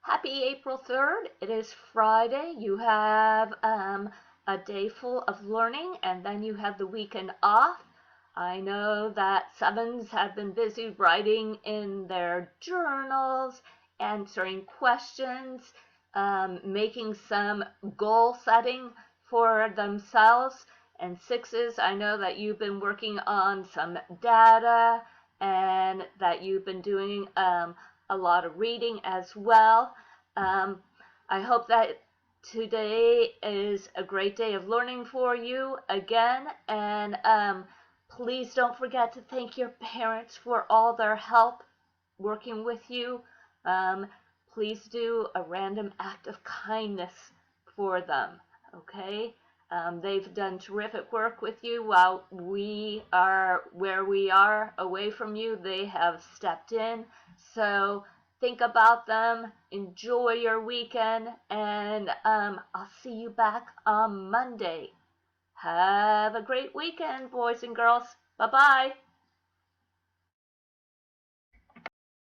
Happy April 3rd. It is Friday. You have a day full of learning, and then you have the weekend off. I know that sevens have been busy writing in their journals, answering questions, making some goal setting for themselves. And sixes, I know that you've been working on some data and that you've been doing a lot of reading as well. I hope that today is a great day of learning for you again, and please don't forget to thank your parents for all their help working with you. Please do a random act of kindness for them, okay? They've done terrific work with you while we are where we are away from you. They have stepped in. So think about them, enjoy your weekend, and I'll see you back on Monday. Have a great weekend, boys and girls. Bye-bye.